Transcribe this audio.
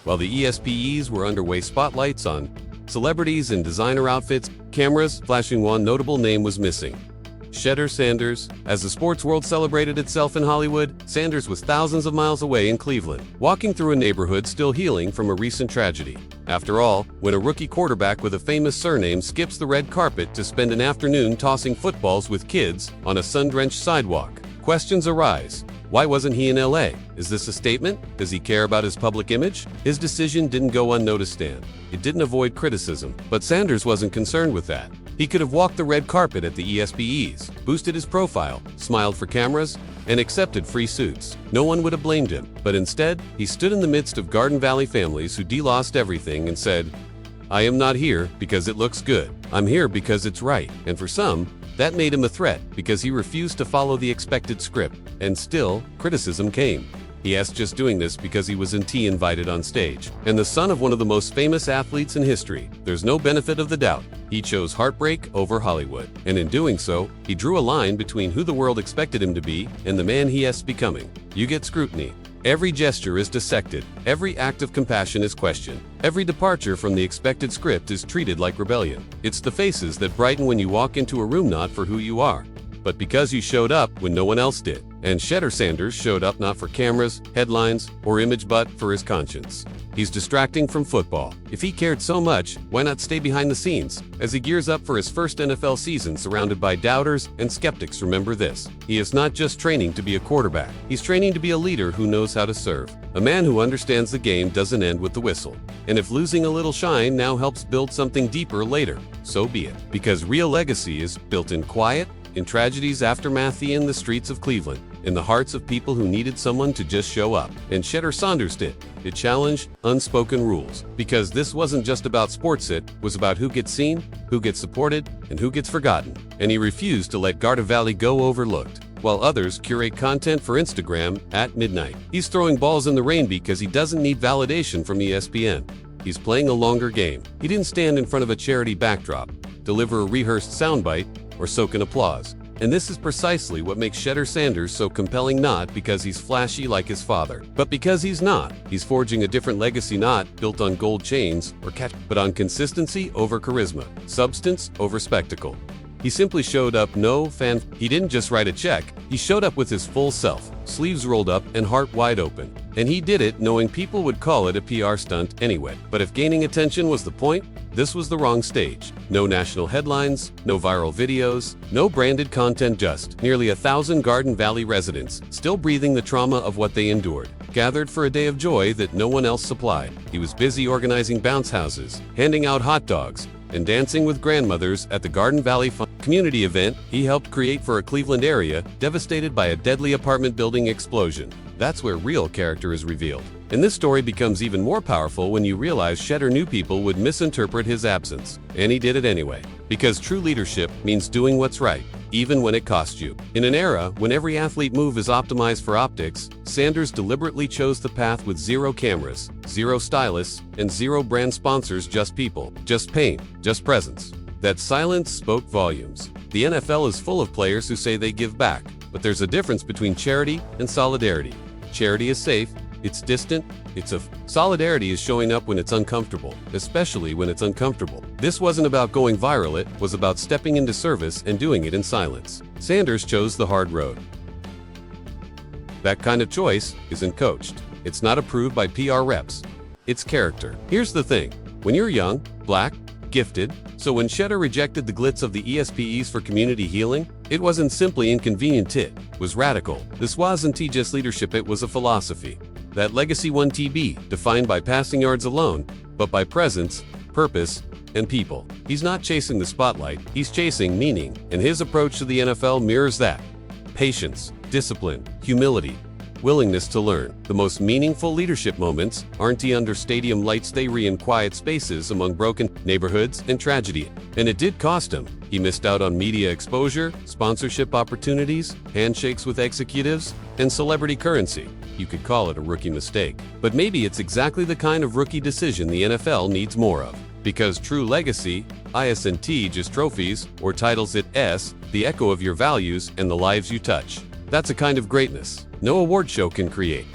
While the ESPYs were underway, spotlights on celebrities in designer outfits, cameras flashing, one notable name was missing: Shedeur Sanders. As the sports world celebrated itself in Hollywood, Sanders was thousands of miles away in Cleveland, walking through a neighborhood still healing from a recent tragedy. After all, when a rookie quarterback with a famous surname skips the red carpet to spend an afternoon tossing footballs with kids on a sun-drenched sidewalk, questions arise. Why wasn't he in LA? Is this a statement? Does he care about his public image? His decision didn't go unnoticed, and it didn't avoid criticism. But Sanders wasn't concerned with that. He could have walked the red carpet at the ESPYs, boosted his profile, smiled for cameras, and accepted free suits. No one would have blamed him. But instead, he stood in the midst of Garden Valley families who lost everything and said, "I am not here because it looks good. I'm here because it's right." And for some, that made him a threat because he refused to follow the expected script. And still, criticism came. He asked just doing this because he was invited on stage. And the son of one of the most famous athletes in history, there's no benefit of the doubt. He chose heartbreak over Hollywood. And in doing so, he drew a line between who the world expected him to be and the man he is becoming. You get scrutiny. Every gesture is dissected. Every act of compassion is questioned. Every departure from the expected script is treated like rebellion. It's the faces that brighten when you walk into a room, not for who you are, but because you showed up when no one else did. And Shedeur Sanders showed up not for cameras, headlines, or image, but for his conscience. He's distracting from football. If he cared so much, why not stay behind the scenes? As he gears up for his first NFL season surrounded by doubters and skeptics, remember this: he is not just training to be a quarterback. He's training to be a leader who knows how to serve. A man who understands the game doesn't end with the whistle. And if losing a little shine now helps build something deeper later, so be it. Because real legacy is built in quiet, in tragedy's aftermath, in the streets of Cleveland, in the hearts of people who needed someone to just show up. And Shedeur Sanders did. It challenged unspoken rules. Because this wasn't just about sports, it was about who gets seen, who gets supported, and who gets forgotten. And he refused to let Garden Valley go overlooked. While others curate content for Instagram at midnight, he's throwing balls in the rain because he doesn't need validation from ESPN. He's playing a longer game. He didn't stand in front of a charity backdrop, deliver a rehearsed soundbite, or soak in applause. And this is precisely what makes Shedeur Sanders so compelling, not because he's flashy like his father, but because he's not. He's forging a different legacy, not built on gold chains or catch, but on consistency over charisma, substance over spectacle. He simply showed up, no fan. He didn't just write a check. He showed up with his full self, sleeves rolled up and heart wide open. And he did it knowing people would call it a PR stunt anyway. But if gaining attention was the point, this was the wrong stage. No national headlines, no viral videos, no branded content, just nearly 1,000 Garden Valley residents, still breathing the trauma of what they endured, gathered for a day of joy that no one else supplied. He was busy organizing bounce houses, handing out hot dogs, and dancing with grandmothers at the Garden Valley community event he helped create for a Cleveland area devastated by a deadly apartment building explosion. That's where real character is revealed. And this story becomes even more powerful when you realize Shedeur knew people would misinterpret his absence. And he did it anyway. Because true leadership means doing what's right, even when it costs you. In an era when every athlete move is optimized for optics, Sanders deliberately chose the path with 0 cameras, 0 stylists, and 0 brand sponsors, just people, just pain, just presence. That silence spoke volumes. The NFL is full of players who say they give back, but there's a difference between charity and solidarity. Charity is safe, it's distant, solidarity is showing up when it's uncomfortable, especially when it's uncomfortable. This wasn't about going viral, it was about stepping into service and doing it in silence. Sanders chose the hard road. That kind of choice isn't coached. It's not approved by PR reps. It's character. Here's the thing. When you're young, black, gifted, so when Shedeur rejected the glitz of the ESPYs for community healing, it wasn't simply inconvenient, it was radical. This wasn't just leadership, it was a philosophy. That legacy won't be defined by passing yards alone, but by presence, purpose, and people. He's not chasing the spotlight, he's chasing meaning, and his approach to the NFL mirrors that. Patience, discipline, humility, willingness to learn. The most meaningful leadership moments aren't under stadium lights, they are in quiet spaces among broken neighborhoods and tragedy. And it did cost him. He missed out on media exposure, sponsorship opportunities, handshakes with executives, and celebrity currency. You could call it a rookie mistake. But maybe it's exactly the kind of rookie decision the NFL needs more of. Because true legacy isn't just trophies or titles, it's the echo of your values and the lives you touch. That's a kind of greatness no award show can create.